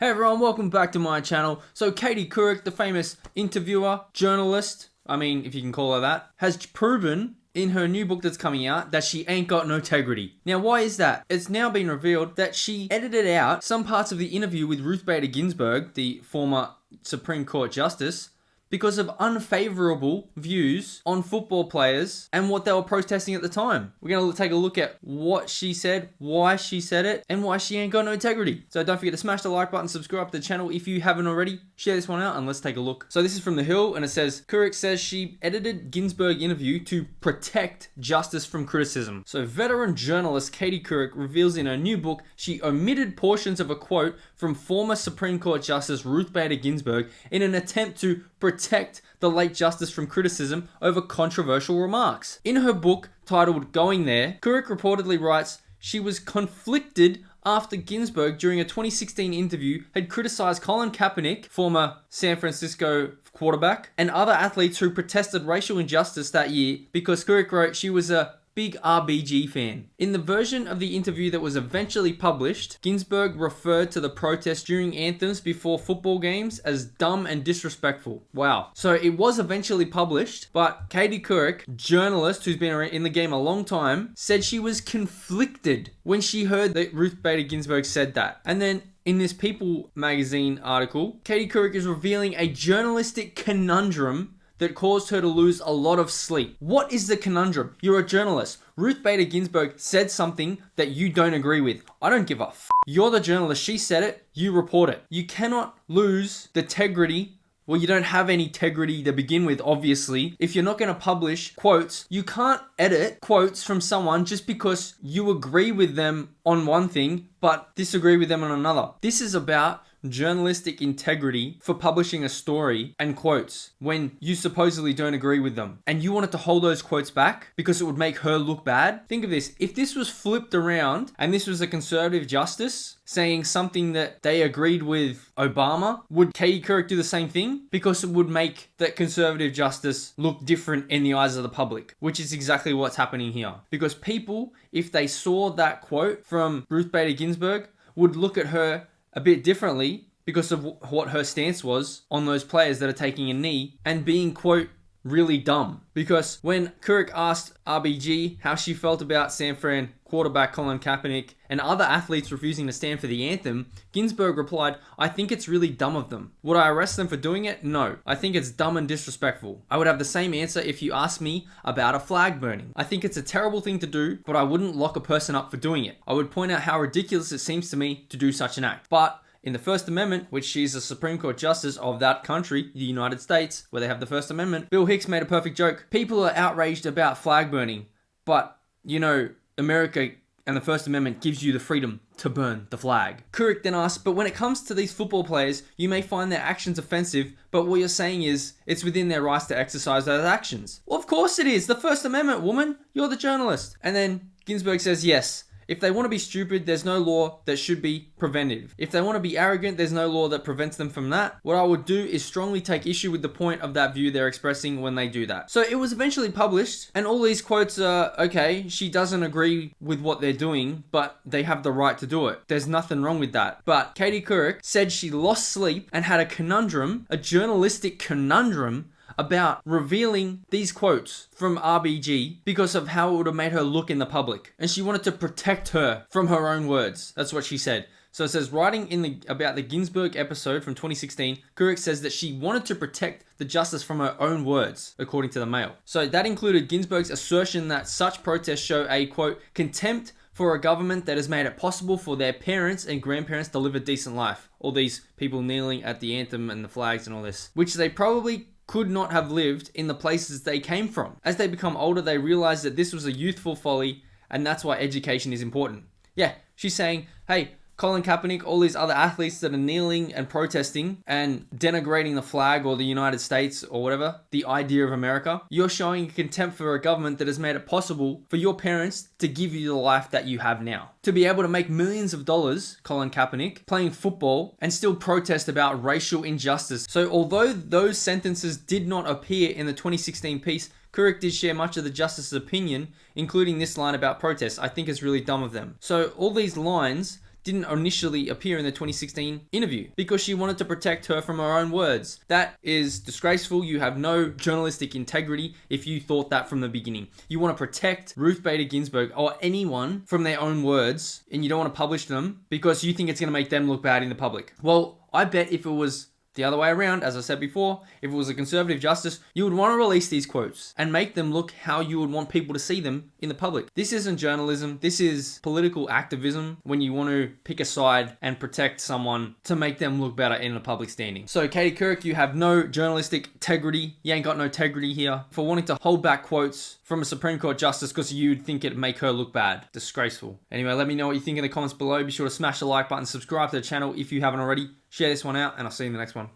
Hey everyone, welcome back to my channel. So Katie Couric, the famous interviewer, journalist, if you can call her that, has proven in her new book that's coming out that she ain't got no Tegridy. Now, why is that? It's now been revealed that she edited out some parts of the interview with Ruth Bader Ginsburg, the former Supreme Court Justice, because of unfavorable views on football players and what they were protesting at the time. We're going to take a look at what she said, why she said it, and why she ain't got no integrity. So don't forget to smash the like button, subscribe to the channel if you haven't already. Share this one out and let's take a look. So this is from The Hill and it says, Couric says she edited Ginsburg interview to protect justice from criticism. So veteran journalist Katie Couric reveals in her new book she omitted portions of a quote from former Supreme Court Justice Ruth Bader Ginsburg in an attempt to protect the late justice from criticism over controversial remarks. In her book titled Going There, Couric reportedly writes, she was conflicted after Ginsburg during a 2016 interview had criticized Colin Kaepernick, former San Francisco quarterback, and other athletes who protested racial injustice that year because Couric wrote she was a big RBG fan. In the version of the interview that was eventually published, Ginsburg referred to the protest during anthems before football games as dumb and disrespectful. Wow. So it was eventually published, but Katie Couric, journalist who's been in the game a long time, said she was conflicted when she heard that Ruth Bader Ginsburg said that. And then in this People magazine article, Katie Couric is revealing a journalistic conundrum that caused her to lose a lot of sleep. What is the conundrum? You're a journalist. Ruth Bader Ginsburg said something that you don't agree with. I don't give a f***. You're the journalist. She said it. You report it. You cannot lose the integrity. Well, you don't have any integrity to begin with, obviously. If you're not going to publish quotes, you can't edit quotes from someone just because you agree with them on one thing, but disagree with them on another. This is about journalistic integrity for publishing a story and quotes when you supposedly don't agree with them. And you wanted to hold those quotes back because it would make her look bad. Think of this. If this was flipped around and this was a conservative justice saying something that they agreed with Obama, would Katie Couric do the same thing? Because it would make that conservative justice look different in the eyes of the public, which is exactly what's happening here. Because people, if they saw that quote from Ruth Bader Ginsburg, would look at her a bit differently because of what her stance was on those players that are taking a knee and being, quote, really dumb. Because when Couric asked RBG how she felt about San Fran quarterback Colin Kaepernick and other athletes refusing to stand for the anthem, Ginsburg replied, I think it's really dumb of them. Would I arrest them for doing it? No. I think it's dumb and disrespectful. I would have the same answer if you asked me about a flag burning. I think it's a terrible thing to do, but I wouldn't lock a person up for doing it. I would point out how ridiculous it seems to me to do such an act. But in the First Amendment, which she's a Supreme Court Justice of that country, the United States, where they have the First Amendment, Bill Hicks made a perfect joke. People are outraged about flag burning, but, America and the First Amendment gives you the freedom to burn the flag. Couric then asked, but when it comes to these football players, you may find their actions offensive, but what you're saying is it's within their rights to exercise those actions. Well, of course it is. The First Amendment, woman. You're the journalist. And then Ginsburg says, yes. If they want to be stupid, there's no law that should be preventive. If they want to be arrogant, there's no law that prevents them from that. What I would do is strongly take issue with the point of that view they're expressing when they do that. So it was eventually published, and all these quotes are, okay, she doesn't agree with what they're doing, but they have the right to do it. There's nothing wrong with that. But Katie Couric said she lost sleep and had a conundrum, a journalistic conundrum, about revealing these quotes from RBG because of how it would have made her look in the public. And she wanted to protect her from her own words. That's what she said. So it says, writing about the Ginsburg episode from 2016, Couric says that she wanted to protect the justice from her own words, according to the Mail. So that included Ginsburg's assertion that such protests show a, quote, contempt for a government that has made it possible for their parents and grandparents to live a decent life. All these people kneeling at the anthem and the flags and all this, which they probably could not have lived in the places they came from. As they become older, they realize that this was a youthful folly, and that's why education is important. Yeah, she's saying, hey, Colin Kaepernick, all these other athletes that are kneeling and protesting and denigrating the flag or the United States or whatever, the idea of America, you're showing contempt for a government that has made it possible for your parents to give you the life that you have now. To be able to make millions of dollars, Colin Kaepernick, playing football and still protest about racial injustice. So although those sentences did not appear in the 2016 piece, Couric did share much of the justice's opinion, including this line about protests. I think it's really dumb of them. So all these lines didn't initially appear in the 2016 interview because she wanted to protect her from her own words. That is disgraceful. You have no journalistic integrity if you thought that from the beginning. You want to protect Ruth Bader Ginsburg or anyone from their own words, and you don't want to publish them because you think it's going to make them look bad in the public. Well, I bet if it was the other way around, as I said before, if it was a conservative justice, you would want to release these quotes and make them look how you would want people to see them in the public. This isn't journalism. This is political activism when you want to pick a side and protect someone to make them look better in a public standing. So Katie Couric, you have no journalistic integrity. You ain't got no integrity here for wanting to hold back quotes from a Supreme Court justice because you'd think it'd make her look bad. Disgraceful. Anyway, let me know what you think in the comments below. Be sure to smash the like button, subscribe to the channel if you haven't already. Share this one out, and I'll see you in the next one.